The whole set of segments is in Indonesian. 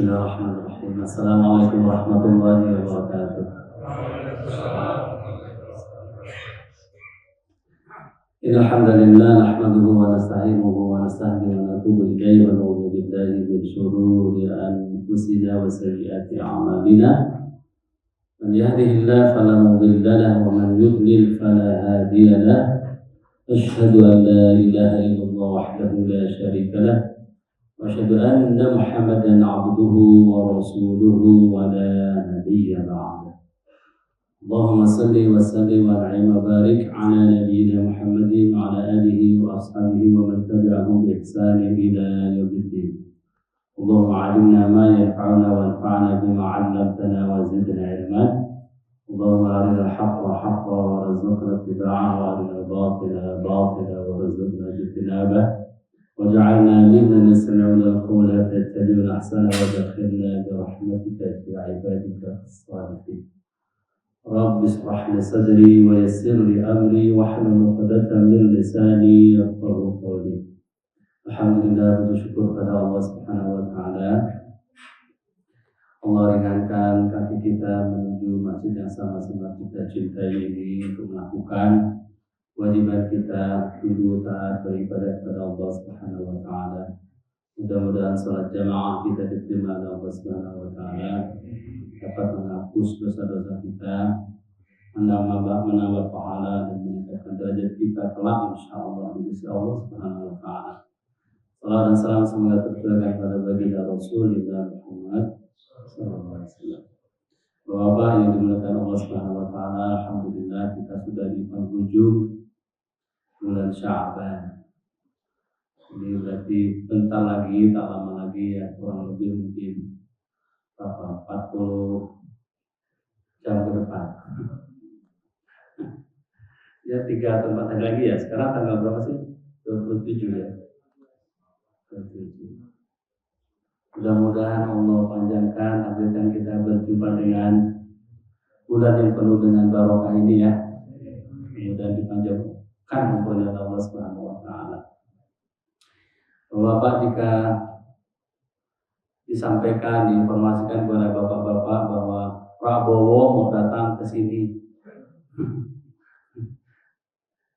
Bismillahirrahmanirrahim. Assalamualaikum warahmatullahi wabarakatuh. Innal hamdalillah nahmaduhu wa nasta'inuhu wa nasta'inu wa natubu ilayhi wa na'udzu billahi min shururi anfusina wa sayyiati a'malina. Man yahdihillahu fala mudilla lahu wa man yudlil fala hadiya lahu. Asyhadu an la ilaha illallah wahdahu la syarika lahu. وأشهد أن محمدا عبده ورسوله ولا نبي بعده. اللهم صل وسلم وانعم وبارك على نبينا محمد وعلى آله وأصحابه ومن تبعهم بإحسان إلى يوم الدين. اللهم علمنا ما ينفعنا وانفعنا بما علمتنا وزدنا علما. اللهم أرنا الحق حقا وارزقنا اتباعه وأرنا الباطل باطلا وارزقنا اجتنابه. وجعلنا ممن يستمعون القول فيتبعون احسنه وادخلنا برحمتك في عبادك الصالحين. رب اشرح لي صدري ويسر لي امري واحلل عقدة من لساني يفقهوا قولي. Alhamdulillah, bersyukur pada Allah Subhanahu wa taala. Allah ringankan kaki kita menuju masjid yang sama-sama kita cintai ini untuk melakukan kewajiban kita dulu taat beribadah kepada Allah Subhanahu wa taala. Mudah-mudahan salat jamaah kita diterima oleh Allah Subhanahu wa taala, dapat menghapus dosa-dosa kita, menambah pahala dan meningkatkan derajat kita kelak insyaallah di sisi Allah Subhanahu wa taala. Salam dan salam semoga tercurahkan kepada baginda Rasulullah Muhammad sallallahu alaihi wasallam. Bapak yang dimuliakan Allah Subhanahu wa taala, alhamdulillah kita sudah di penghujung bulan Sya'ban. Ini berarti bentar lagi, tak lama lagi ya, kurang lebih mungkin 40 jam ke depan. Ya 3 atau 4 hari lagi ya. Sekarang tanggal berapa sih? 27 ya. 27. Mudah-mudahan Allah panjangkan agar kita berjumpa dengan bulan yang penuh dengan barokah ini ya. Mudah-mudahan dipanjangkan oleh Allah Subhanahu wa taala. Bapak, jika disampaikan, diinformasikan kepada bapak-bapak bahwa Prabowo mau datang ke sini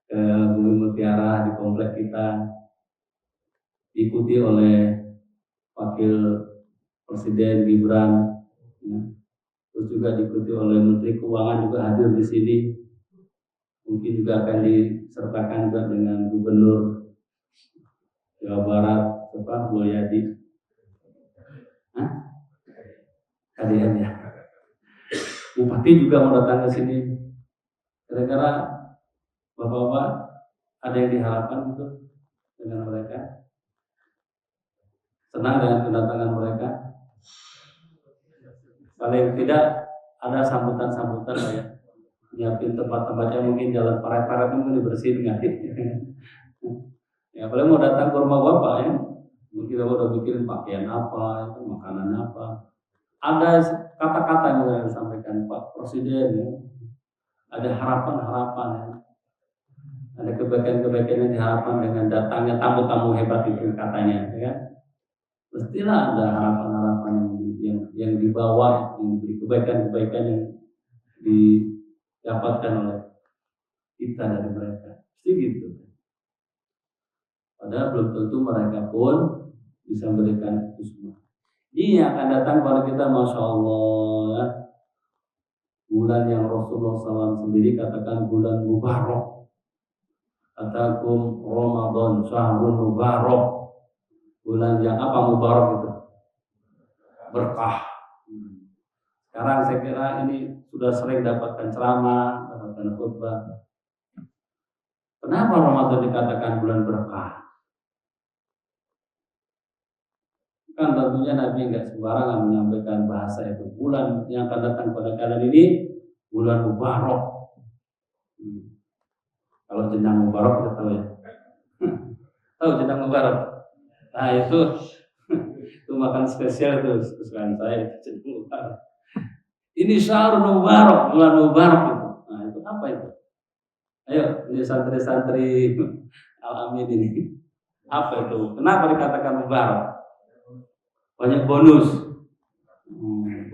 ke Bumi Mutiara di komplek kita, diikuti oleh Wakil Presiden Gibran, terus juga diikuti oleh Menteri Keuangan juga hadir di sini. Mungkin juga akan disertakan juga dengan Gubernur Jawa Barat, Pak Mulyadi. Kalian ya. Bupati juga mau datang ke sini. Kira-kira Bapak-bapak ada yang diharapkan gitu dengan mereka? Senang dengan kedatangan mereka? Paling tidak ada sambutan-sambutan lah ya. Nyiapin tempat-tempatnya, mungkin jalan paret-paret mungkin dibersihin nggak? Ya paling mau datang ke rumah bapak ya, mungkin kita udah bikin pakaian apa, itu makanan apa. Ada kata-kata yang mau disampaikan Pak Presiden ya. Ada harapan-harapan ya. Ada kebaikan-kebaikan yang diharapkan dengan datangnya tamu-tamu hebat itu katanya, ya kan? Mestilah ada harapan-harapan yang dibawa, yang diberi kebaikan-kebaikan yang didapatkan oleh kita dari mereka. Pasti gitu. Padahal belum tentu mereka pun bisa memberikan itu semua. Ini yang akan datang kepada kita, Masya Allah, bulan yang Rasulullah SAW sendiri katakan bulan Mubarak. Atakum Ramadan syahrun Mubarak. Bulan yang apa Mubarak itu? Berkah. Sekarang saya kira ini sudah sering dapatkan ceramah, dapatkan khutbah. Kenapa Ramadan dikatakan bulan berkah? Kan tentunya Nabi nggak sembarangan menyampaikan bahasa itu. Bulan yang akan datang pada kalian ini bulan Mubarak. Kalau jenang Mubarak kita tahu ya. Tahu jenang Mubarak? Nah itu makan spesial itu kesukaan saya, jenang Mubarak. Ini syahrul Mubarak, bulan Mubarak itu. Nah itu apa itu? Ayo, ini santri-santri Al-Amin ini. Apa itu? Kenapa dikatakan Mubarak? Banyak bonus.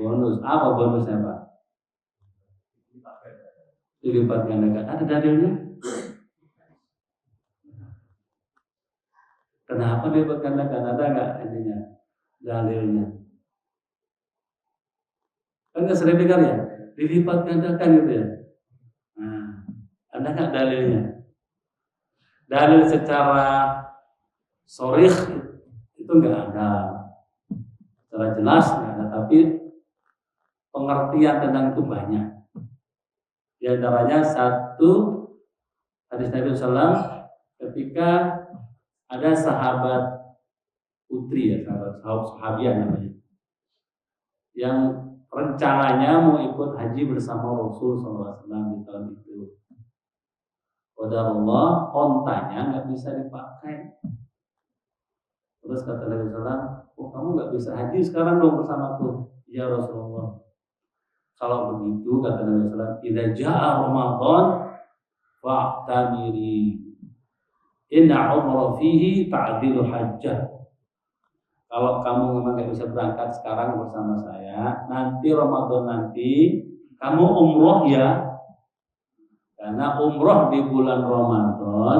Bonus. Apa bonusnya Pak? Dilipat gandakan. Ada dalilnya? Kenapa dilipat gandakan? Ada nggak intinya? Dalilnya? Kan nggak sering dengar ya? Dilipat gandakan gitu ya. Nah, ada nggak dalilnya? Dalil secara sharih itu nggak ada. Secara jelas nggak ada. Tapi pengertian tentang itu banyak. Di antaranya satu hadis Nabi SAW ketika ada sahabat putri ya, sahabiah namanya, yang rencananya mau ikut haji bersama Rasul SAW di tahun itu. Qadarullah, ontanya nggak bisa dipakai. Terus kata Nabi SAW, oh kamu nggak bisa haji sekarang dong bersamaku. Ya Rasulullah. Kalau begitu kata Nabi SAW, idza jaa Ramadan fa'tamiri. Inna umra fihi ta'dilu hajjah. Kalau kamu memang nggak bisa berangkat sekarang bersama saya, nanti Ramadan nanti kamu umroh ya. Karena umroh di bulan Ramadan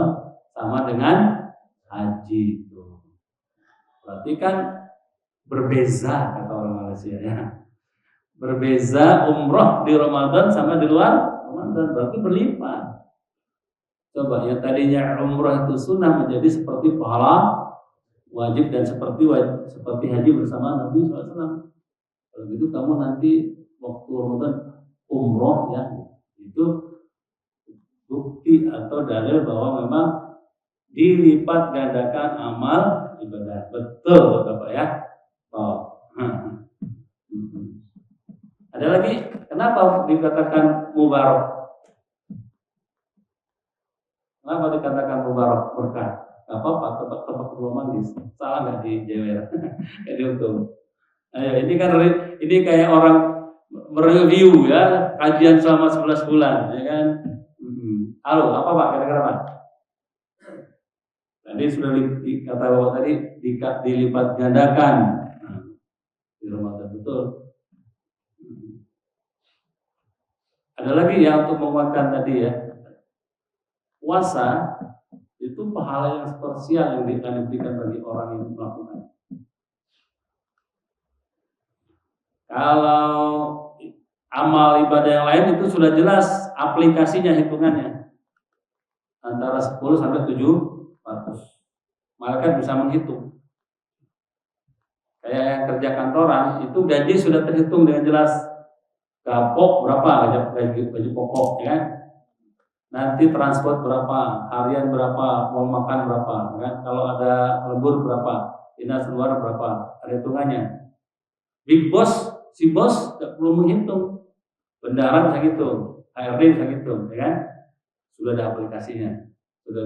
sama dengan haji itu. Berarti kan berbeza kata orang Malaysia ya. Berbeza umroh di Ramadan sama di luar Ramadan, berarti berlipat. Coba yang tadinya umroh itu sunnah menjadi seperti pahala wajib dan seperti haji bersama Nabi SAW. Kalau gitu kamu nanti waktu Ramadan umroh ya, itu bukti atau dalil bahwa memang dilipat gandakan amal ibadah. Betul Bapak ya. Oh. Ada lagi, kenapa dikatakan mubarak? Kenapa dikatakan mubarak berkah? Apa tebak-tebak rumah manggis? Salah nggak di jewer? Jadi untung. Ayo, ini kayak orang mereview ya kajian selama 11 bulan, ya kan? Halo, apa Pak? Kira-kira Pak? Tadi sudah kata Bapak tadi dilipat gandakan. Di Ramadan betul. Ada lagi ya untuk menguatkan tadi ya. Puasa itu pahala yang spesial yang diberikan bagi orang yang melakukan. Kalau amal ibadah yang lain itu sudah jelas aplikasinya, hitungannya antara 10 sampai 700. Malaikat bisa menghitung. Kayak yang kerja kantoran itu gaji sudah terhitung dengan jelas. Gapok berapa, gaji pokok ya. Nanti transport berapa, harian berapa, uang makan berapa, kan? Kalau ada lembur berapa, dinas luar berapa, ada hitungannya. Big boss, si bos tidak perlu menghitung, bendahara bisa gitu, HRD bisa gitu, ya kan? Sudah ada aplikasinya, sudah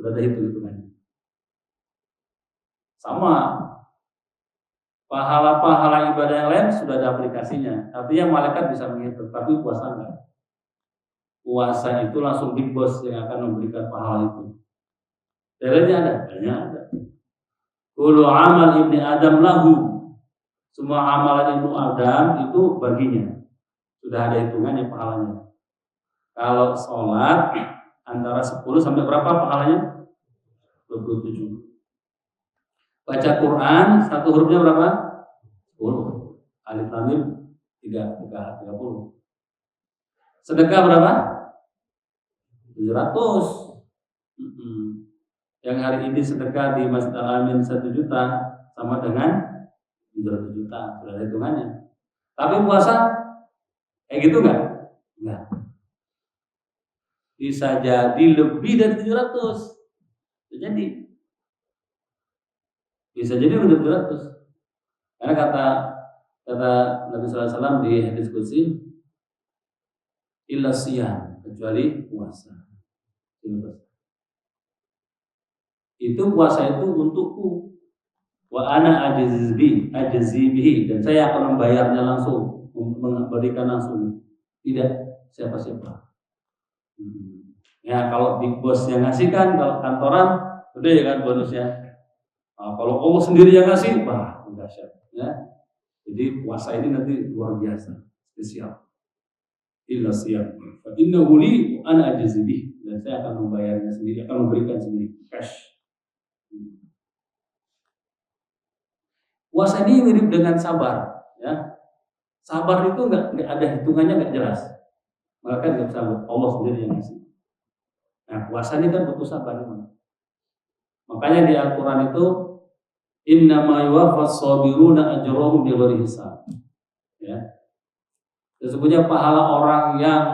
ada hitungannya. Sama, pahala-pahala ibadah yang lain sudah ada aplikasinya. Artinya malaikat bisa menghitung, tapi puasa enggak. Puasa itu langsung big boss yang akan memberikan pahala itu. Dalilnya ada, ada. Kullu amal ibni Adam lahu. Semua amalan ibnu Adam itu baginya. Sudah ada hitungannya pahalanya. Kalau sholat antara 10 sampai berapa pahalanya? 27. Baca Quran satu hurufnya berapa? 10. Alif lam mim 30. Sedekah berapa? 700. Yang hari ini sedekah di Masjid Al-Amin 1 juta sama dengan 700 juta. Sudah ada hitungannya. Tapi puasa kayak gitu enggak? Enggak. Bisa jadi lebih dari 700. Bisa jadi lebih dari 700. Karena kata Nabi SAW di hadis qudsi, illa siyam, kecuali puasa. Itu puasa itu untukku. Wa ana ajzibihi, dan saya akan membayarnya langsung, memberikan langsung. Tidak siapa-siapa. Ya kalau big boss yang ngasih kan, kalau kantoran gede kan bonusnya. Nah, kalau kamu sendiri yang ngasih, wah dahsyat ya. Jadi puasa ini nanti luar biasa, spesial. Illa siyam. Fa innahu li wa ana ajzi bih. Dan saya akan membayarnya sendiri, akan memberikan sendiri cash. Puasa ini mirip dengan sabar, ya. Sabar itu nggak ada hitungannya, nggak jelas. Maka nggak bisa, Allah sendiri yang ngasih. Nah, puasa ini kan butuh sabar. Makanya di Al-Quran itu innama yuwaffas sabiruna ajrahum bighairi hisab. Ya. Sesungguhnya pahala orang yang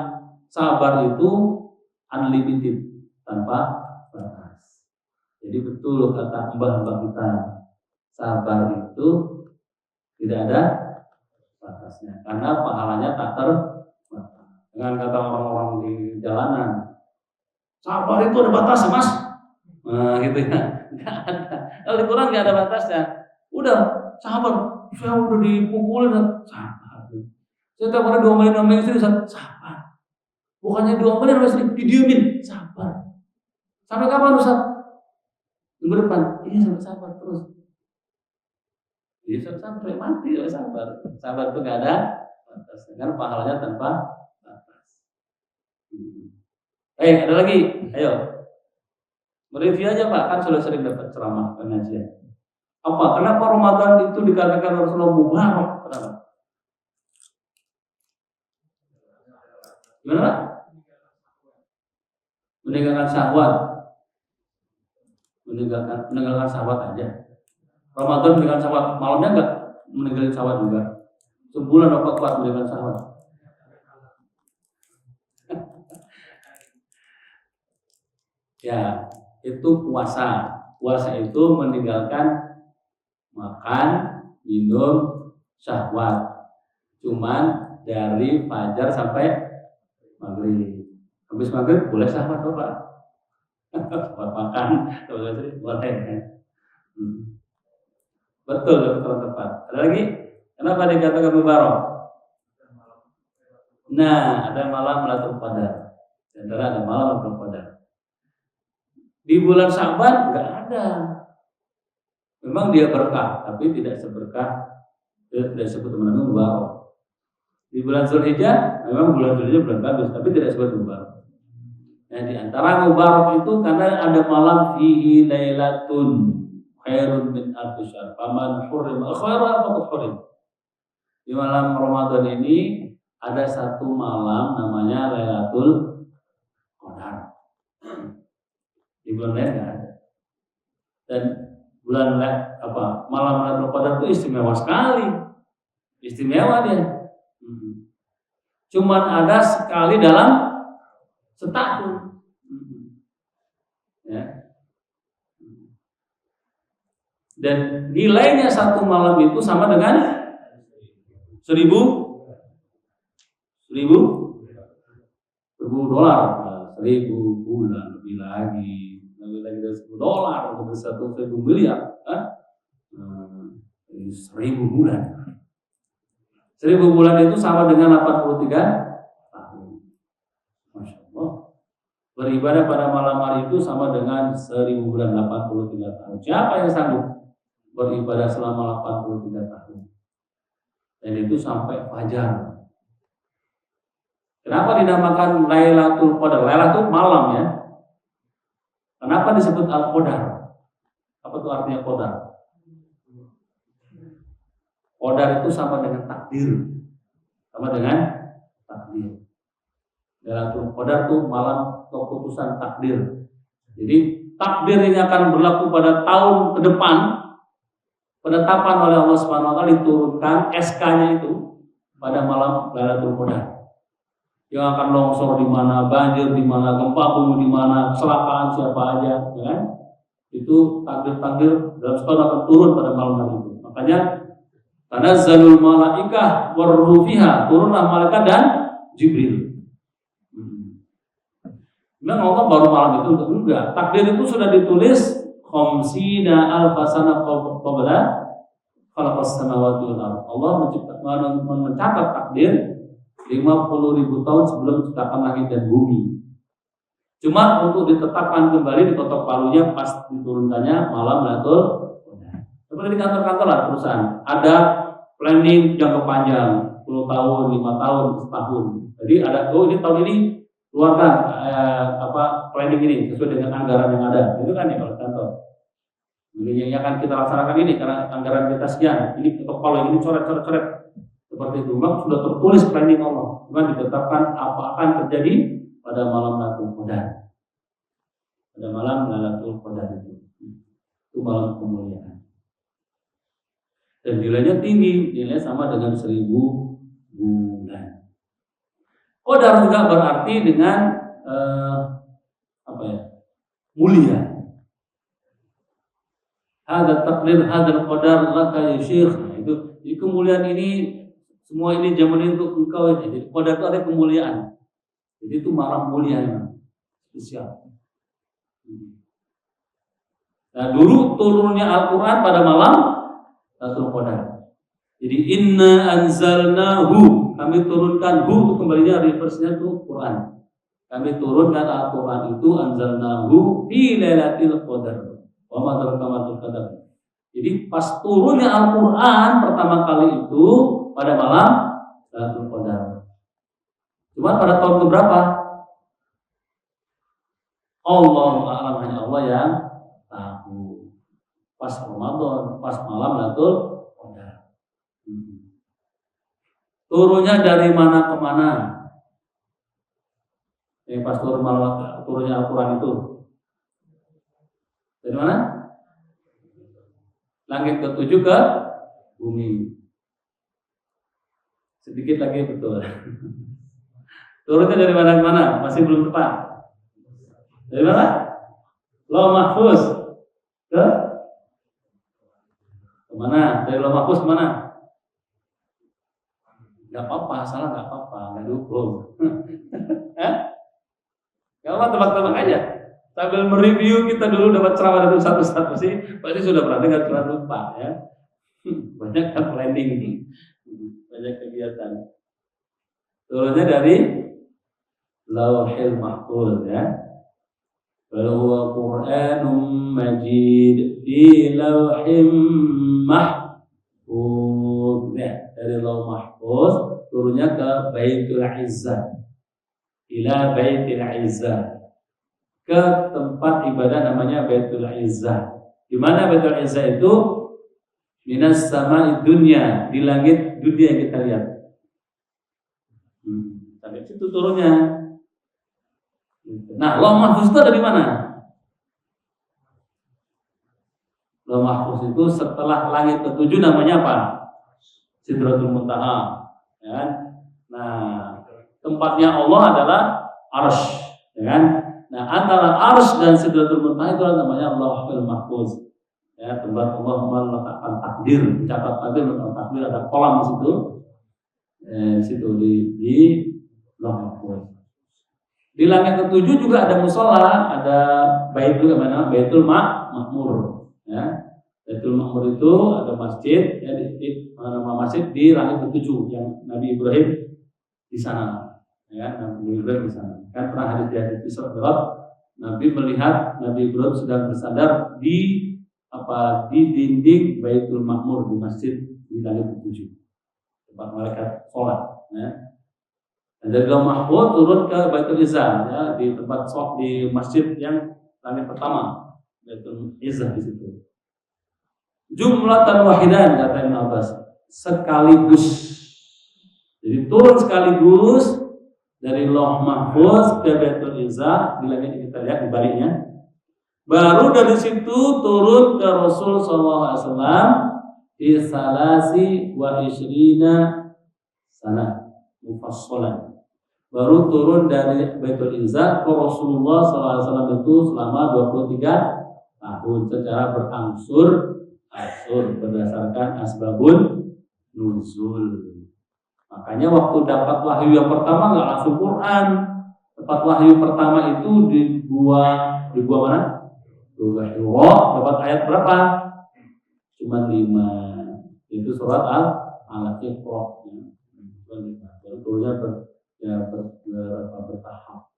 sabar itu unlimited, tanpa batas. Jadi betul kata mbah-mbah kita, sabar itu tidak ada batasnya, karena pahalanya tak terbatas. Dengan kata orang-orang di jalanan, sabar itu ada batasnya, Mas. Nah, gitu ya. Nggak ada. Kalau di Quran nggak ada batasnya. Udah sabar, saya udah dipukulin, sabar. Saya tiap hari diomelin istri, sabar. Bukannya diomelin istri, didiemin, sabar. Sampai kapan Ustaz? Minggu depan, iya sampai sabar terus. Iya sampai mati, sabar. Sabar itu nggak ada batasnya, kan pahalanya tanpa batas. Ada lagi, ayo. Mereview aja Pak, kan sudah sering dapat ceramah pengajian. Kenapa Ramadan itu dikatakan Rasulullah mubarak? Kenapa? Gimana Pak? Meninggalkan syahwat. Meninggalkan syahwat aja. Ramadan meninggalkan syahwat, malamnya enggak meninggalkan syahwat juga. Sebulan apa kuat meninggalkan syahwat? Ya, itu puasa. Puasa itu meninggalkan makan, minum, syahwat. Cuman dari fajar sampai maghrib. Habis maghrib boleh syahwat Pak. Buat makan, boleh kan? Betul tepat. Ada lagi? Kenapa dikatakan mubarak? Nah, ada malam Lailatul Qadar. Ada malam Lailatul Qadar. Di bulan Sya'ban nggak ada. Memang dia berkah, tapi tidak seberkah, tidak sebut namanya mubarak. Di bulan Zulhijjah, memang bulan Zulhijjah bulan bagus, tapi tidak sebut mubarak. Nah, di antara mubarak itu karena ada malam fihi lailatun khairun min alfi syahr. Faman hurrima khairan faqad hurim. Di malam Ramadan ini ada satu malam namanya Lailatul Qadar. Di bulan lain nggak ada. Dan malam Lailatul Qadar itu istimewa sekali. Istimewa dia. Cuman ada sekali dalam setahun. Ya. Dan nilainya satu malam itu sama dengan 1000 dolar, 1000 bulan lebih lagi dari $10 untuk 1.000 miliar, 1000 bulan. 1000 bulan itu sama dengan 83 tahun. Masya Allah. Beribadah pada malam hari itu sama dengan 1000 bulan, 83 tahun. Siapa yang sanggup beribadah selama 83 tahun? Dan itu sampai fajar. Kenapa dinamakan Lailatul Qadar? Lailatul malam ya. Kenapa disebut Al-Qadar? Apa itu artinya Qadar? Qadar itu sama dengan takdir. Sama dengan takdir. Lailatul Qadar itu malam keputusan takdir. Jadi takdir ini akan berlaku pada tahun ke depan. Penetapan oleh Allah Subhanahu wa taala diturunkan SK-nya itu pada malam Lailatul Qadar. Yang akan longsor di mana, banjir di mana, gempa bumi di mana, kecelakaan siapa aja, ya kan? Itu takdir-takdir dalam setahun akan turun pada malam hari itu. Makanya tanazzalul malaikah warruhu fiha, turunlah malaikat dan Jibril. Memang Allah baru malam itu enggak. Takdir itu sudah ditulis khamsina alfasana qabla khalaqas samawati wal ardh. Allah mencatat takdir 50.000 tahun sebelum menciptakan langit dan bumi. Cuma untuk ditetapkan kembali diketok palunya pas diturunkannya malam Lailatul Qadar. Seperti di kantor-kantor lah perusahaan, ada planning jangka panjang, 10 tahun, 5 tahun, setahun. Jadi ada ini tahun ini keluarkan planning ini sesuai dengan anggaran yang ada. Itu kan ya kalau kantor. Ini yang akan kita laksanakan ini karena anggaran kita sekian. Ini kalau ini coret-coret seperti itu. Memang sudah tertulis planning Allah. Cuma ditetapkan apa akan terjadi pada malam Lailatul Qadar. Pada malam Lailatul Qadar itu malam kemuliaan. Dan nilainya tinggi, nilai sama dengan 1000 bulan. Qadar juga berarti dengan mulia. Ada takdir, ada qadar laka ya syekh. Itu kemuliaan ini semua ini zaman untuk engkau. Jadi qadar itu ada kemuliaan. Jadi itu malam mulia spesial. Nah, dulu turunnya Al-Qur'an pada malam Lailatul Qadar. Jadi inna anzalnahu, kami turunkan, itu kembalinya reverse-nya itu Quran. Kami turunkan Al-Qur'an itu anzalnahu fi lailatul qadar. Wa ma adraka qadar. Jadi pas turunnya Al-Qur'an pertama kali itu pada malam Lailatul Qadar. Cuma pada tahun keberapa? Allahu a'lam, hanya Allah yang tahu. Pas Ramadan, pas malam Lailatul Qadar. Turunnya dari mana ke mana? Pas turunnya Al-Qur'an itu. Dari mana? Langit ke-7 ke bumi. Sedikit lagi betul. Turunnya dari mana ke mana? Masih belum tepat. Dari mana? Lauh Mahfuz ke mana? Dari Lauh Mahfuz ke mana? Gak apa-apa, salah gak apa-apa, gak dihukum. Gak apa, tebak-tebak aja. Sambil mereview kita dulu dapat ceramah dari satu-satu sih, pasti sudah pernah dengar, cuma lupa ya. Banyak kan planning, banyak kegiatan. Turunnya dari Lauhil Mahfuz ya. Bal huwa Qur'anum Majid fi Lauhim Mahfuz. Ya, dari Lauh Mahfuz turunnya ke Baitul Izzah. Ila Baitul Izzah. Ke tempat ibadah namanya Baitul Izzah. Di mana Baitul Izzah itu? Minas sama'i dunya, di langit dunia yang kita lihat. Sampai situ turunnya. Nah, Lauh Mahfuz itu ada di mana? Lauh Mahfuz itu setelah langit ke-7 namanya apa? Sidratul Muntaha. Ya. Nah, tempatnya Allah adalah Arsy, ya kan? Nah, antara Arsy dan Sidratul Muntaha itu namanya Lauhul Mahfuz. Ya, tempat Allah meletakkan takdir, mencatat takdir, meletakkan takdir, ada kolam di situ. Di situ di Lauh Mahfuz. Di langit ke-7 juga ada musola, ada bait juga mana? Baitul Ma'mur. Ya. Baitul Ma'mur itu ada masjid, ya, nama masjid di langit ke-7 yang Nabi Ibrahim di sana. Ya, Nabi Ibrahim di sana. Kan pernah hadis di hadis Isra Mi'raj, Nabi melihat Nabi Ibrahim sedang bersandar di dinding Baitul Ma'mur di masjid di langit ke-7. Tempat malaikat sholat. Ya. Dan dari Lauh Mahfuz turun ke Baitul Izzah, ya, di tempat di masjid yang langit pertama, Baitul Izzah di situ. Jumlatan wahidan kata Ibnu Abbas, sekaligus. Jadi turun sekaligus dari Lauh Mahfuz ke Baitul Izzah di langit yang kita lihat di baliknya. Baru dari situ turun ke Rasul SAW di salasi wa ishrina sana mufassalan. Baru turun dari Baitul Izzah ke Rasulullah SAW itu selama 23 tahun secara berangsur berdasarkan asbabun nuzul. Makanya waktu dapat wahyu yang pertama nggak langsung Quran. Dapat wahyu pertama itu di gua mana? Gua Hira. Dapat ayat berapa? Cuma 5. Itu surat Al-Iqra. Baru turunnya bertahap.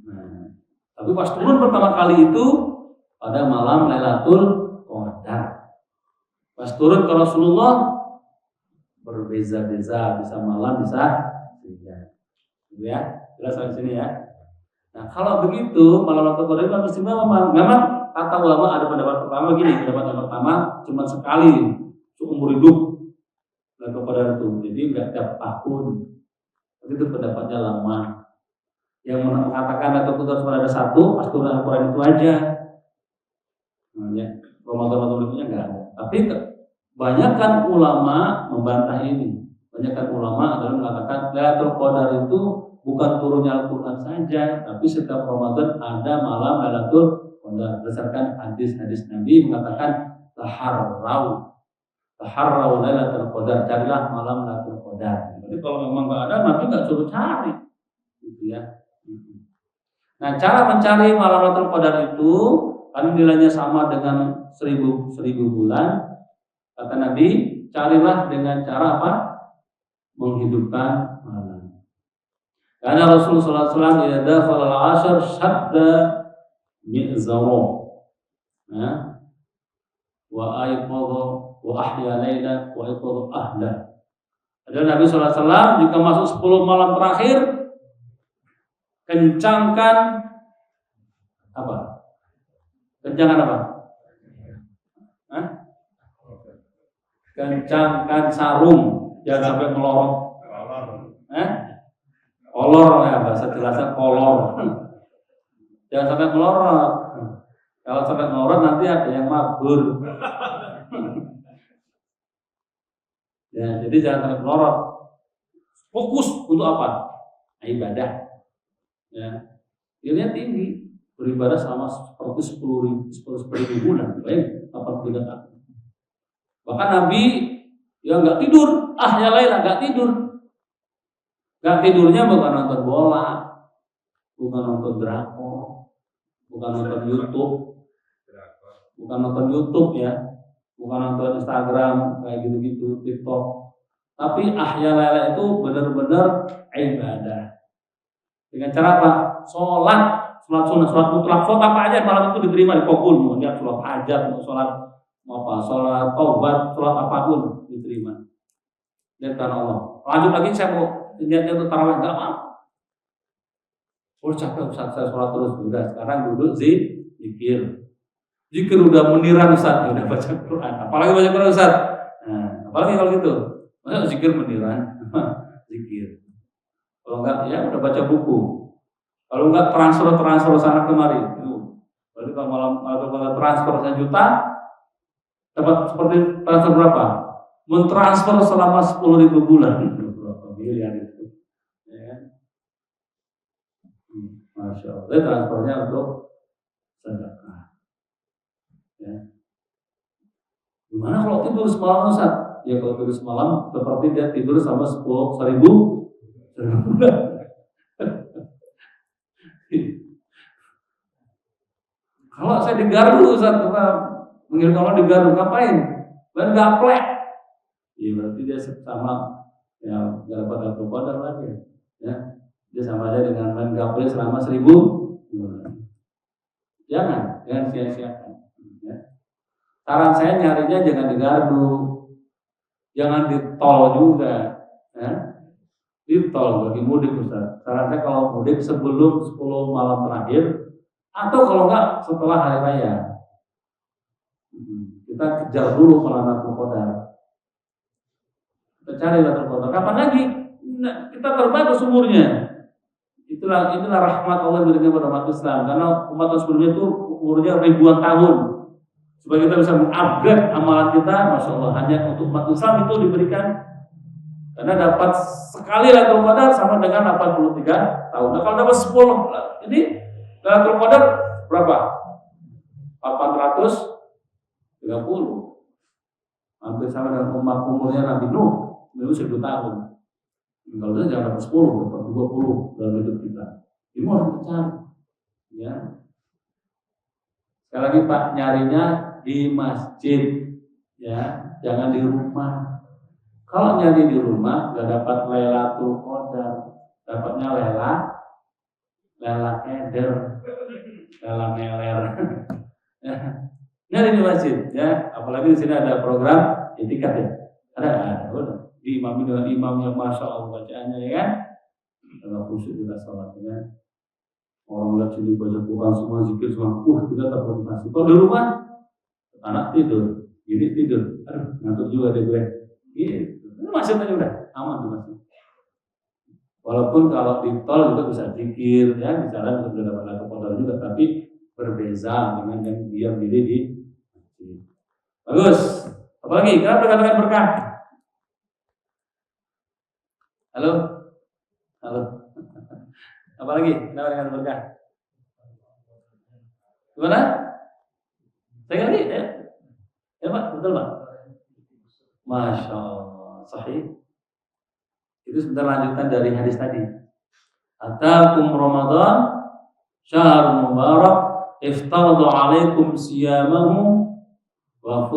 Nah, tapi pas turun pertama kali itu pada malam Lailatul Qadar. Pas turun ke Rasulullah berbeza-beza, bisa malam, bisa siang. Gitu ya. Jelas sampai sini ya. Nah, kalau begitu malam Lailatul Qadar itu istimewa memang kata ulama ada pendapat pertama gini, pendapat yang pertama cuma sekali seumur hidup Lailatul Qadar itu. Jadi enggak tiap tahun. Itu pendapatnya lama. Yang mengatakan Lailatul Qadar cuma ada satu, pas turun Al-Qur'an itu aja. Nah, ya, Ramadan berikutnya enggak ada. Tapi banyak kan ulama membantah ini. Banyak kan ulama adalah mengatakan Lailatul Qadar itu bukan turunnya Al-Quran saja, tapi setiap Ramadan ada malam Lailatul Qadar. Berdasarkan hadis-hadis Nabi mengatakan taharrau Lailatul Qadar, carilah malam Lailatul Qadar. Jadi kalau memang nggak ada, Nabi nggak suruh cari, gitu ya. Nah, cara mencari malam Lailatul Qadar itu kan nilainya sama dengan 1000 bulan. Kata Nabi, carilah dengan cara apa? Menghidupkan malam. Karena Rasulullah SAW idza dakhala al-'ashr shadda mi'zara. Nah, wa ayqadha wa ahya laila wa ayqadha ahla. Adalah Nabi SAW jika masuk 10 malam terakhir kencangkan apa? Kencangkan apa? Hah? Kencangkan sarung, jangan sampai melorot. Kolor ya, bahasa jelasnya kolor. Jangan sampai melorot. Kalau sampai melorot nanti ada yang mabur. Ya, jadi jangan sampai melorot. Fokus untuk apa? Ibadah. Ya, nilainya tinggi. Beribadah selama seperti 10.000 bulan. Baik, 80 tahun. Bahkan Nabi ya nggak tidur, ya Laila nggak tidur. Nggak tidurnya bukan nonton bola, bukan nonton drakor, bukan nonton YouTube ya, bukan nonton Instagram kayak gitu-gitu, TikTok. Tapi ya Laila itu benar-benar ibadah. Dengan cara apa? Sholat sunnah, sholat mutlak, sholat apa aja malam itu diterima, dikabul. Mau lihat sholat hajat, mau sholat sholat taubat, sholat apapun diterima. Dan karena Allah. Lanjut lagi saya mau lihatnya untuk tarawih enggak mau. Capek Ustaz, saya sholat terus udah. Sekarang duduk zikir. Zikir udah meniran Ustaz, udah baca Quran. Apalagi baca Quran Ustaz. Nah, apalagi kalau gitu. Masa zikir meniran? Zikir. Kalau enggak ya udah baca buku. Kalau enggak transfer sana kemari. Itu. Berarti kalau malam transfer 1 juta dapat seperti transfer berapa? Mentransfer selama 10.000 bulan. Berapa miliar itu? Ya. Masya Allah. Jadi transfernya untuk sedekah. Ya. Gimana kalau tidur semalam Ustaz? Ya kalau tidur semalam seperti dia tidur sama 10.000 bulan. Kalau saya di Gardu Ustaz, mengirim orang di Gardu ngapain? Dan gaplek. Ya berarti dia sama ya nggak dapat Lailatul Qadar lagi. Ya, dia sama aja dengan main gaplek selama 1000 bulan. Jangan sia-siakan. Ya. Saran saya nyarinya jangan di Gardu, jangan di tol juga. Ya. Di tol bagi mudik Ustaz. Saran saya kalau mudik sebelum 10 malam terakhir atau kalau enggak setelah hari raya. Kita kejar dulu malam Lailatul Qadar. Kita cari Lailatul Qadar. Kapan lagi? Nah, kita terbatas umurnya. Inilah rahmat Allah yang diberikan kepada umat Islam. Karena umat sebelumnya itu umurnya ribuan tahun. Supaya kita bisa mengupgrade amalan kita, Masya Allah. Hanya untuk umat Islam itu diberikan. Karena dapat sekali Lailatul Qadar sama dengan 83 tahun. Nah, kalau dapat 10, ini Lailatul Qadar berapa? 830. Hampir sama dengan umurnya Nabi Nuh, itu 1000 tahun. Kalau kita jangan dapat 10, dapat 20 dalam hidup kita. Ini harus dicari. Ya. Sekali lagi Pak, nyarinya di masjid, ya, jangan di rumah. Kalau nyari di rumah nggak dapat Lailatul Qadar, dapatnya lela keder, lela meler. Nyari di masjid, ya. Apalagi di sini ada program Itikaf ya? Ada. Diimami dengan imam yang masya Allah bacaannya ya kan? Kalau khusyuk kita sholat ya kan? Orang lihat sini baca Quran semua, zikir semua, kita termotivasi. Kalau di rumah anak tidur, jadi tidur, ngantuk juga deh gue. Gitu. Masuk aja udah, aman tuh masuk. Walaupun kalau di tol juga bisa zikir, ya di jalan bisa dapat satu kotor juga, tapi berbeza dengan yang dia pilih di masjid. Bagus. Apalagi? Kenapa dikatakan berkah? Halo? Apalagi? Kenapa dikatakan berkah? Gimana? Saya ngerti ya? Ya Pak, betul Pak? Masya Allah, sahih. Itu sebentar lanjutan dari hadis tadi. Atakum Ramadan syahr mubarak iftaradu alaikum siyamahu wa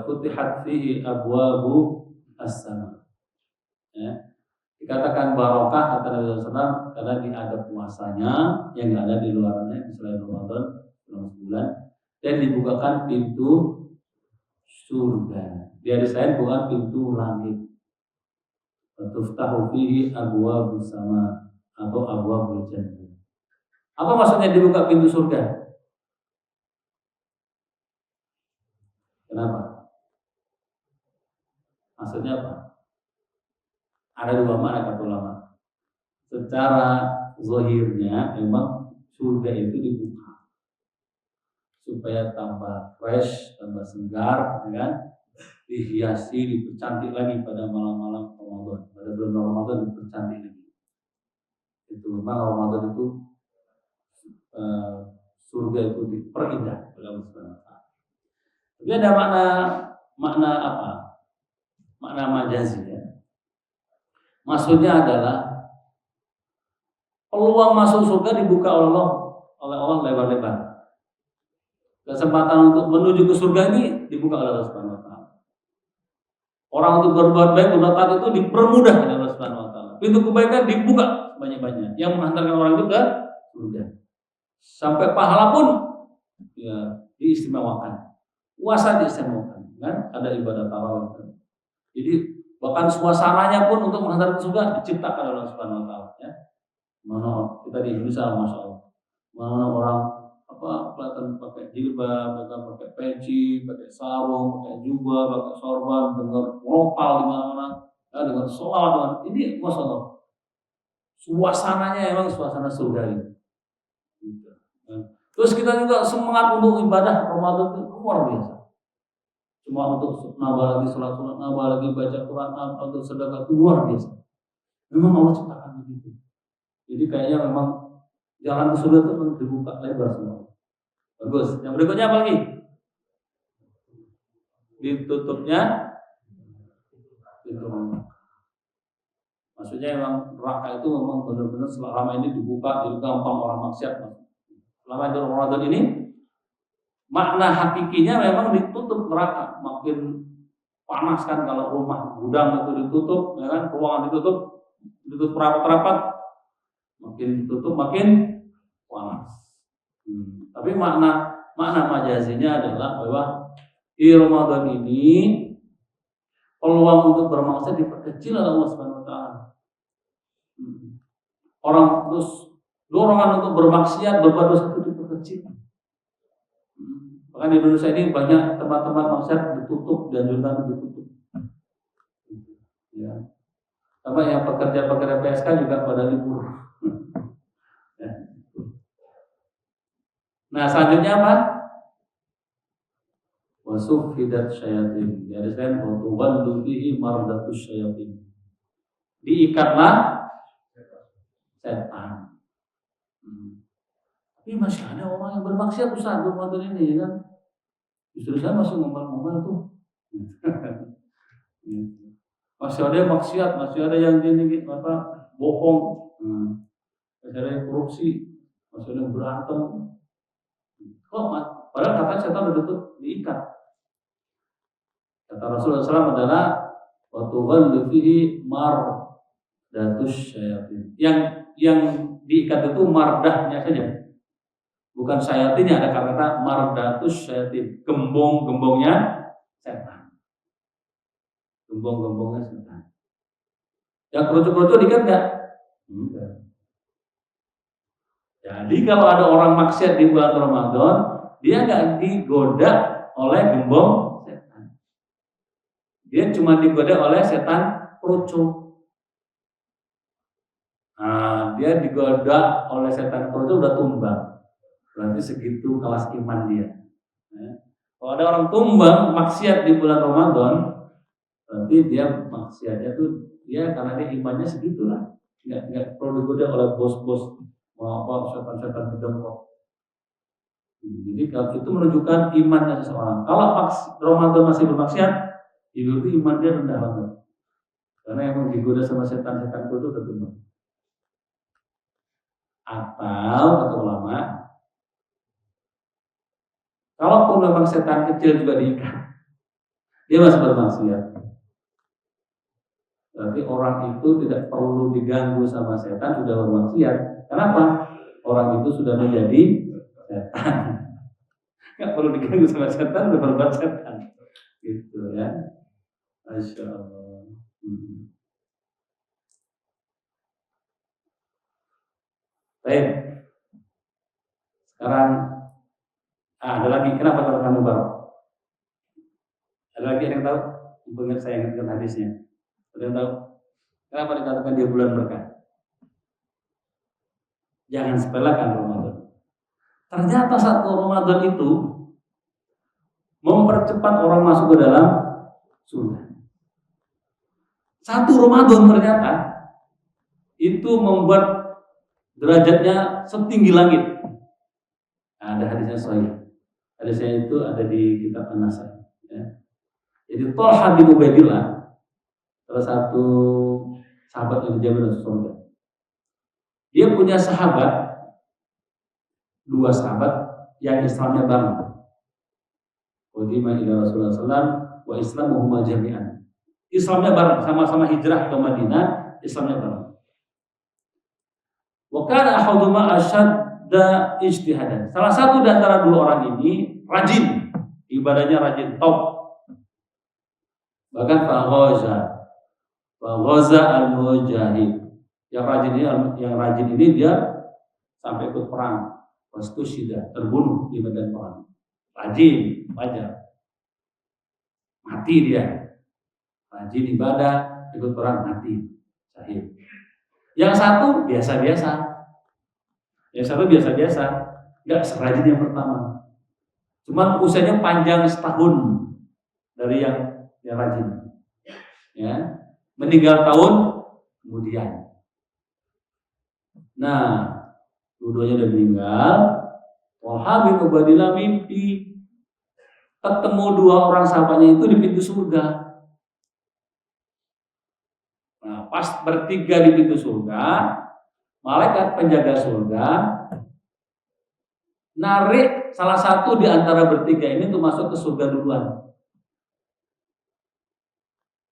futihat fihi abwabu as-sama. Ya. Dikatakan barokah kata Nabi SAW karena ada puasanya yang nggak ada di luarnya selain Ramadan selama sebulan dan dibukakan pintu surga. Di hadis lain bukan pintu langit. Tuftahu fihi abwabus sama atau abwabul jannah. Apa maksudnya dibuka pintu surga? Kenapa? Maksudnya apa? Ada dua makna kata ulama. Secara zahirnya memang surga itu dibuka supaya tambah fresh, tambah segar, ya kan? Dihiasi, dipercantik lagi pada malam-malam Ramadan. Pada bulan Ramadan dipercantik lagi. Itu memang Ramadan itu surga itu diperindah oleh Allah Subhanahu wa taala. Tapi ada makna apa? Makna majazi ya. Maksudnya adalah peluang masuk surga dibuka oleh Allah lebar-lebar. Kesempatan untuk menuju ke surga ini dibuka oleh Allah Subhanahu wa taala. Orang untuk berbuat baik, berbuat taat itu dipermudah oleh Allah Subhanahu wa taala. Pintu kebaikan dibuka banyak-banyak yang menghantarkan orang itu ke surga. Sampai pahala pun ya diistimewakan. Puasa diistimewakan, kan? Ada ibadah tarawih. Kan? Jadi bahkan suasananya pun untuk menghantarkan surga diciptakan oleh Allah Subhanahu wa taala, ya. Mana kita di Indonesia Masya Allah. Mana orang kelihatan pakai jilbab, pakai peci, pakai sarung, pakai jubah, pakai sorban, dengar ropal di mana-mana, ya, dengan sholawat. Ini Masya Allah. Suasananya emang suasana surga ini. Gitu. Terus kita juga semangat untuk ibadah Ramadan itu luar biasa. Cuma untuk nambah lagi sholat, nambah lagi baca Quran, untuk sedekah itu luar biasa. Memang Allah ciptakan begitu. Jadi kayaknya memang jalan ke surga itu dibuka lebar semua. Bagus. Yang berikutnya apa lagi? Ditutupnya pintu neraka. Maksudnya memang neraka itu memang benar-benar selama ini dibuka, jadi gampang orang maksiat. Selama itu Ramadan ini makna hakikinya memang ditutup neraka. Makin panas kan kalau rumah gudang itu ditutup, ya kan? Ruangan ditutup rapat-rapat. Makin ditutup makin panas. Tapi makna majazinya adalah bahwa di Ramadan ini peluang untuk bermaksiat diperkecil oleh Allah Subhanahu wa taala. Orang terus dorongan untuk bermaksiat, berbuat dosa itu diperkecil. Bahkan di Indonesia ini banyak tempat-tempat maksiat ditutup dan juga ditutup. Ya. Sama yang pekerja-pekerja PSK juga pada libur. Ya. Nah selanjutnya apa? Wasuffidat syayatin. Dari sana watuwallu fihi mardatus syayatin. Diikatlah setan. Tapi masih ada orang yang bermaksiat Ustaz Ramadan ini, ya kan? Justru saya masih ngomel-ngomel tuh. Masih ada yang maksiat, masih ada yang gini bohong, masih ada yang korupsi, masih ada yang berantem. Kok padahal kata setan udah diikat. Kata Rasulullah SAW adalah watuwallu fihi mardatus syayatin. Yang diikat itu mardahnya saja. Bukan syayatinnya, ada kata mardatus syayatin, gembong-gembongnya setan. Gembong-gembongnya setan. Yang kerucut-kerucut diikat nggak? Enggak. Jadi kalau ada orang maksiat di bulan Ramadan, dia nggak digoda oleh gembong setan. Dia cuma digoda oleh setan kerucut. Nah, dia digoda oleh setan kerucut udah tumbang. Berarti segitu kelas iman dia. Kalau ada orang tumbang maksiat di bulan Ramadan, berarti dia maksiatnya tuh ya karena dia imannya segitulah. Nggak perlu digoda oleh bos-bos mau apa setan-setan gedengkok. Jadi kalau itu menunjukkan imannya seseorang. Kalau Ramadan masih bermaksiat, itu iman dia rendah banget. Karena yang digoda sama setan-setan itu udah tumbang. Atau kata ulama, kalaupun memang setan kecil juga diikat, dia masih bermaksiat. Berarti orang itu tidak perlu diganggu sama setan sudah bermaksiat. Kenapa? Orang itu sudah menjadi setan. Nggak perlu diganggu sama setan, udah berbuat setan. Gitu ya. Masya Allah. Baik. Sekarang ada lagi. Kenapa katakan mubarak? Ada lagi yang tahu? Mungkin saya ingatkan hadisnya. Ada yang tahu? Kenapa dikatakan dia bulan berkah? Jangan sepelekan Ramadan. Ternyata satu Ramadan itu mempercepat orang masuk ke dalam surga. Satu Ramadan ternyata itu membuat derajatnya setinggi langit. Nah, ada hadisnya sahih. Hadisnya itu ada di kitab An-Nasai. Ya. Jadi Thalhah bin Ubaidillah, salah satu sahabat yang dijamin masuk surga. Dia punya sahabat, dua sahabat yang Islamnya bareng. Qadima ila Rasulullah SAW wa islamuhuma jami'an. Islamnya bareng, sama-sama hijrah ke Madinah, Islamnya bareng. Wa kana ahaduma ashadda ijtihadan. Salah satu di antara dua orang ini rajin, ibadahnya rajin, top. Bahkan faghaza al-mujahid. Yang rajin ini dia sampai ikut perang. Wastusyida, terbunuh di medan perang. Rajin, wajar. Mati dia. Rajin ibadah, ikut perang, mati. Syahid. Yang satu biasa-biasa. Enggak serajin yang pertama. Cuman usianya panjang setahun dari yang rajin. Ya. Meninggal tahun kemudian. Nah, dua-duanya udah meninggal. Thalhah bin Ubaidillah mimpi ketemu dua orang sahabatnya itu di pintu surga. Nah, pas bertiga di pintu surga, malaikat penjaga surga narik salah satu di antara bertiga ini untuk masuk ke surga duluan.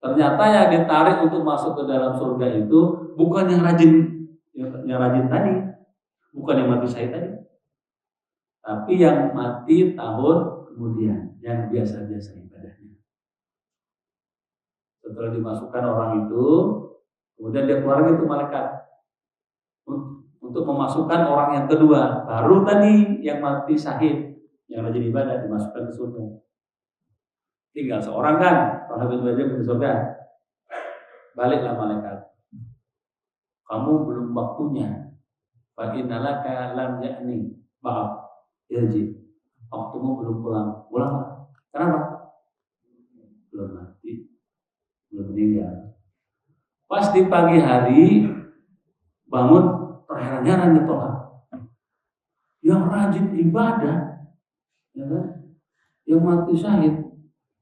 Ternyata yang ditarik untuk masuk ke dalam surga itu bukan yang rajin tadi, bukan yang mati syahid tadi, tapi yang mati tahun kemudian, yang biasa-biasa ibadahnya. Setelah dimasukkan orang itu, kemudian dia keluar itu malaikat untuk memasukkan orang yang kedua, baru tadi yang mati syahid, yang rajin ibadah dimasukkan ke surga. Tinggal seorang kan, Thalhah bin Ubaidillah di surga. Baliklah malaikat. Kamu belum waktunya. Fa innalaka lam ya'ni. Maaf, irji. Waktumu belum pulang. Pulang. Kenapa? Belum mati. Belum meninggal. Pas di pagi hari bangun terheran-heran di Thalhah. Yang rajin ibadah, ya kan? Yang mati syahid,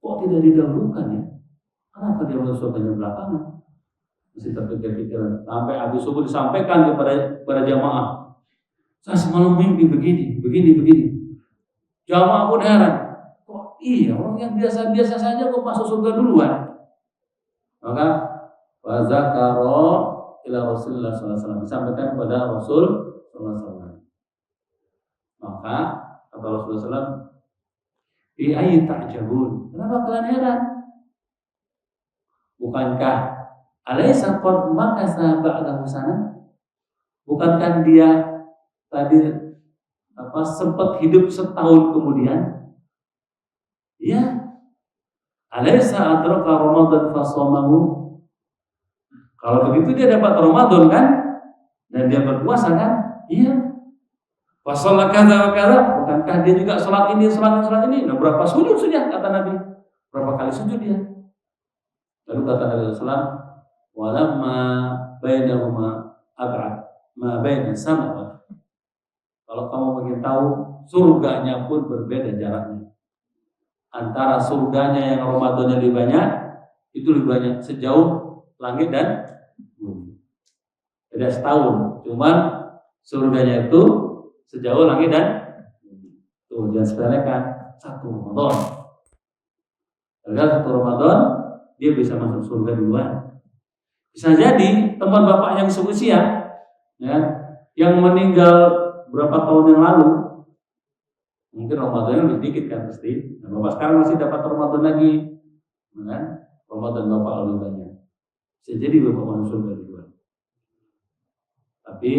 kok tidak didahulukan ya? Kenapa dia masuk surga belakangan? Mesti terpikir-pikir sampai habis subuh disampaikan kepada jamaah. Saya semalam mimpi begini. Jamaah pun heran. Kok iya orang yang biasa-biasa saja kok masuk surga duluan? Maka wazakaro ila Rasulullah SAW, disampaikan kepada Rasul SAW. Maka kata Rasulullah SAW, bi ayyi ta'jabun? Kenapa kalian heran? bukankah alaysa qad makasa ba'dahu sana? Bukankah dia tadi sempat hidup setahun kemudian? Ya. Alaysa adraka Ramadan fasamahu? Kalau begitu dia dapat Ramadan kan? Dan dia berpuasa kan? Iya. Wa shalla kadza wa kadza, bukankah dia juga salat ini, salat ini? Nah, berapa sujud sudah kata Nabi? Berapa kali sujud dia? Lalu kata Nabi sallallahu alaihi wasallam, "Walamma bainahuma ab'ad ma baina sama." Kalau kamu ingin tahu, surganya pun berbeda jaraknya. Antara surganya yang Ramadannya lebih banyak, itu lebih banyak sejauh langit dan bumi. Beda setahun, cuman surganya itu sejauh langit dan bumi. Tuh, jangan sepelekan satu Ramadan. Karena satu Ramadan dia bisa masuk surga duluan. Bisa jadi teman bapak yang seusia, ya, yang meninggal berapa tahun yang lalu, mungkin Ramadannya lebih dikit kan pasti. Nah, bapak sekarang masih dapat Ramadan lagi, kan? Ramadan bapak lebih banyak. Bisa jadi bapak masuk surga duluan. Tapi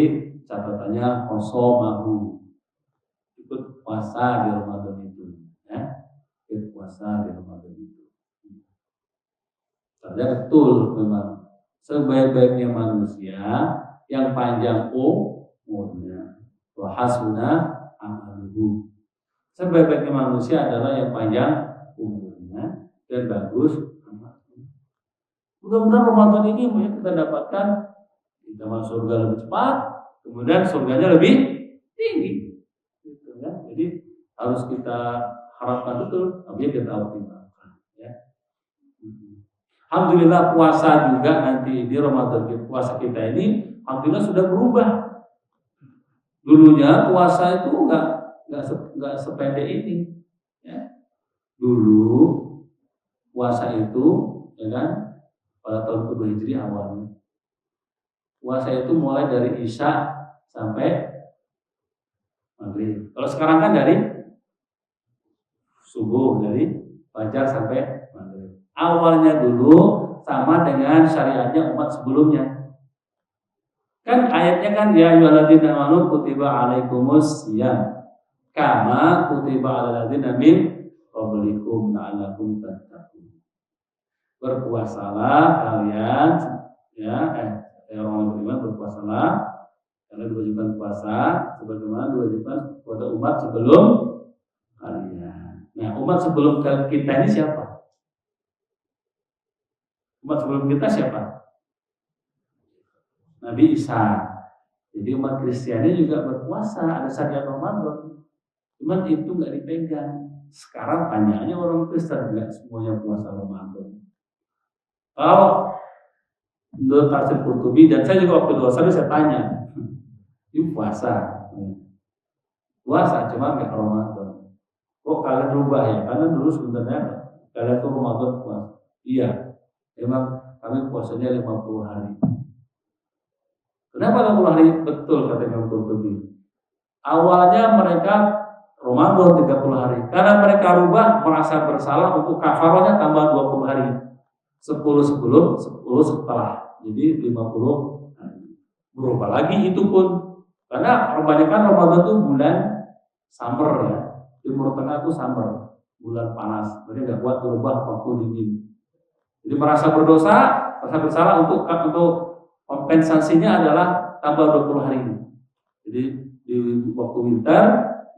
catatannya qosomahu, ikut puasa di Ramadan itu, ya, ikut puasa di Ramadan itu. Ternyata betul memang sebaik-baiknya manusia yang panjang umurnya, wa hasuna amaluhu. Sebaik-baiknya manusia adalah yang panjang umurnya dan bagus amalnya. Mudah-mudahan Ramadan ini kita dapatkan, kita masuk surga lebih cepat, kemudian surganya lebih tinggi. Gitu, ya. Jadi harus kita harapkan betul, tapi kita optimalkan. Ya. Alhamdulillah puasa juga nanti di Ramadan, puasa kita ini alhamdulillah sudah berubah. Dulunya puasa itu enggak sependek ini, ya. Dulu puasa itu, ya kan, pada tahun kedua Hijriah awalnya. Puasa itu mulai dari Isya sampai Maghrib. Kalau sekarang kan dari subuh, dari fajar sampai Maghrib. Awalnya dulu sama dengan syariatnya umat sebelumnya. Kan ayatnya kan ya ayyuhalladzina amanu kutiba alaikumus syiyam kama kutiba alal ladzina min qablikum la'allakum tattaqun. Berpuasalah kalian, ya, orang beriman berpuasalah karena diwajibkan puasa sebagaimana diwajibkan kepada umat sebelum kalian. Nah, umat sebelum kita ini siapa? Umat sebelum kita siapa? Nabi Isa. Jadi umat Kristiani juga berpuasa, ada syariat Ramadan. Cuman itu nggak dipegang. Sekarang tanyanya orang Kristen nggak semuanya puasa Ramadan. Kalau menurut tafsir Qurtubi, dan saya juga waktu dosa saya tanya, ini puasa cuma nggak Ramadan. Kok kalian berubah ya? Karena dulu sebenarnya kalian tuh Ramadan puasa. Iya, memang kami puasanya 50 hari. Kenapa 50 hari? Betul kata Imam Qurtubi. Awalnya mereka Ramadan 30 hari. Karena mereka rubah merasa bersalah untuk kafarahnya tambah 20 hari. 10 sebelum, 10 setelah. Jadi 50 hari. Berubah lagi itu pun. Karena kebanyakan Ramadan itu bulan summer ya. Timur Tengah itu summer, bulan panas. Mereka nggak kuat berubah waktu dingin. Jadi merasa berdosa, merasa bersalah untuk kompensasinya adalah tambah 20 hari. Jadi di waktu winter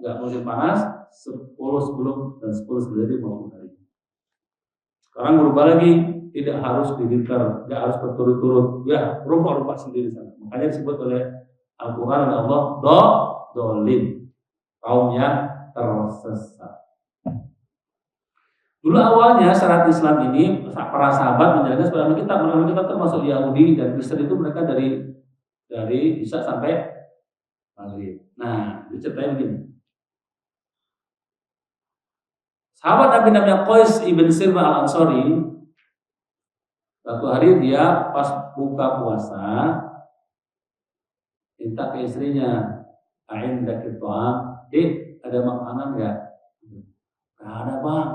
nggak musim panas, 10 sebelum dan 10 setelah 50 hari. Sekarang berubah lagi, tidak harus di winter, nggak harus berturut-turut. Ya, berubah sendiri sana. Makanya disebut oleh Al-Quran oleh Allah, dolim, kaum yang tersesat. Dulu awalnya syarat Islam ini para sahabat menjalankan sebagian kita termasuk Yahudi dan Kristen itu mereka dari Isya sampai Maghrib. Nah, diceritain begini. Sahabat Nabi namanya Qais ibn Silma al-Ansari, satu hari dia pas buka puasa minta ke istrinya, "A'indaki ta'am?" Ada makanan enggak? "Enggak ada, Bang."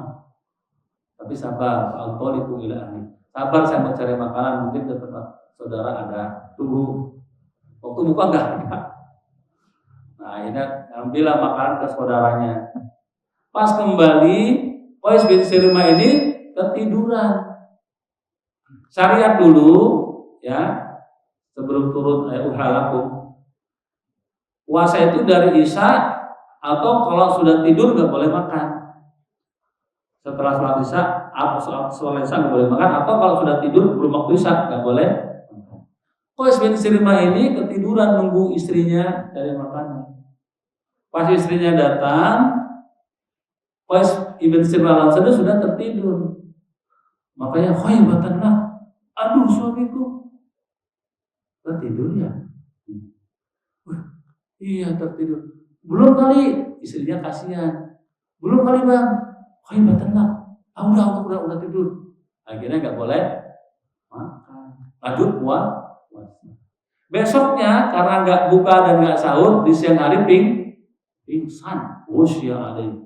Tapi sabar, al-toliku ila ahli. sabar saya mau cari makanan, mungkin ke tempat saudara ada, tunggu. Waktu buka nggak ada. Nah akhirnya ambillah makanan ke saudaranya. Pas kembali, Qais bin Sirma ini ketiduran. Syariat dulu, ya, sebelum turun uhalakum, puasa itu dari Isya atau kalau sudah tidur nggak boleh makan. Setelah sholat Isya atau sholat Isya nggak boleh makan, atau kalau sudah tidur belum waktu Isya nggak boleh makan. Qais bin Sirma ini ketiduran nunggu istrinya dari makanan. Pas istrinya datang, Qais bin Sirma sudah tertidur. Makanya khaybatanlah. Aduh suamiku tertidur ya. Iya tertidur. Belum kali, istrinya kasihan. Belum kali bang, khaybatanlah. Udah tidur. Akhirnya nggak boleh makan. Lanjut puasa. Besoknya karena nggak buka dan nggak sahur di siang hari pingsan. Usya ada.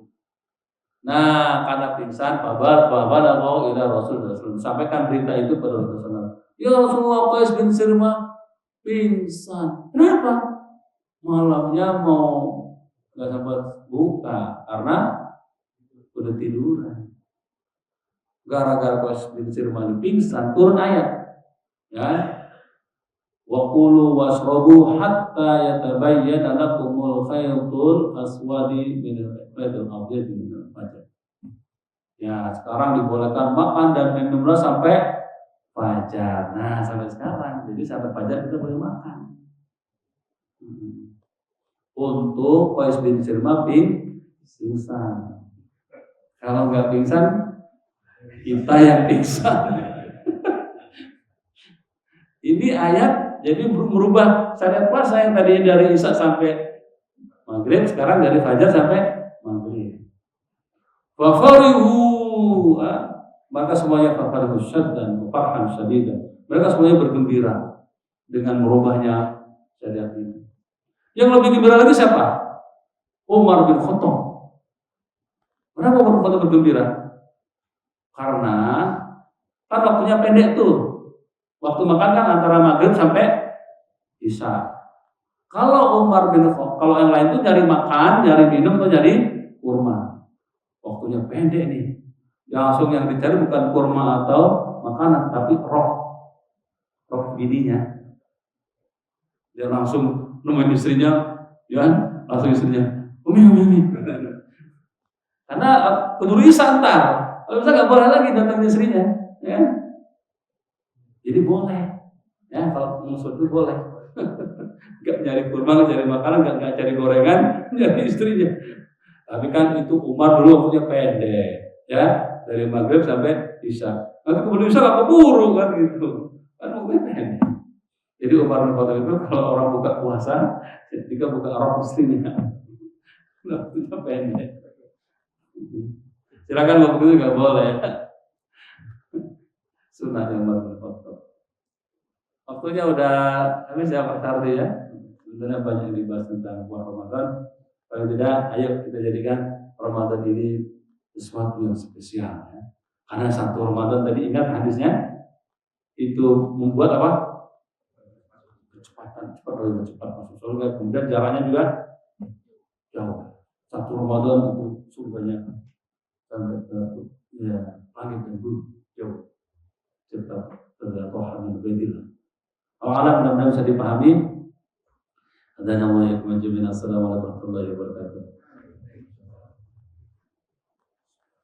Nah, karena pingsan, babar mau ila Rasulullah. Sampaikan berita itu pada Rasulullah. Ya Rasulullah, Qais bin Sirma pingsan. Kenapa? Malamnya mau nggak sempat buka karena udah tiduran. Gara-gara Qais bin Sirma pingsan, turun ayat. Ya. Wa kulu washrabu hatta yatabayyana lakumul khaytul aswadi minal khaytil abyad minal fajr. Ya, sekarang dibolehkan makan dan minumlah sampai fajar. Nah, sampai sekarang. Jadi sampai fajar kita boleh makan. Untuk Qais bin Sirma pingsan. Kalau nggak pingsan, kita yang pingsan. Ini ayat jadi merubah syariat puasa yang tadinya dari Isya sampai Maghrib, sekarang dari Fajar sampai Maghrib. Fafarihu, maka semuanya fafarihu syaddan farhan syadidan. Mereka semuanya bergembira dengan merubahnya syariat ini. Yang lebih gembira lagi siapa? Umar bin Khattab. Kenapa Umar bin Khattab bergembira? Karena kan waktunya pendek tuh. Waktu makan kan antara Maghrib sampai Isya. Kalau Umar bin Khattab, kalau yang lain itu nyari makan, nyari minum atau nyari kurma. Waktunya pendek nih. Langsung yang dicari bukan kurma atau makanan, tapi roh bininya. Dia langsung nemuin istrinya, ya kan? Langsung istrinya, umi. Karena keburu Isya ntar. Kalau bisa nggak boleh lagi datang istrinya, ya. Jadi boleh, ya kalau musuh itu boleh. Nggak nyari kurma, nggak cari makanan, nggak cari gorengan, nyari istrinya. Tapi kan itu Umar dulu waktunya pendek, ya dari Maghrib sampai Isya. Nanti keburu Isya nggak keburu kan gitu, kan waktunya pendek. Jadi Umar bin Khattab itu kalau orang buka puasa, ketika buka roh istrinya, waktunya pendek. Silakan waktu itu nggak boleh. Sunnahnya Umar bin Khattab. Waktunya udah habis ya Pak Sardi ya. Sebenarnya banyak yang dibahas tentang puasa Ramadan. Kalau tidak, ayo kita jadikan Ramadan ini sesuatu yang spesial ya. Karena satu Ramadan tadi ingat hadisnya itu membuat apa? Cepat masuk surga. Kemudian jaraknya juga jauh. Satu Ramadan itu surganya sampai ke langit dan bumi jauh. Cepat terjatuh min baitillah. Alam benar-benar bisa dipahami. Assalamualaikum warahmatullahi wabarakatuh.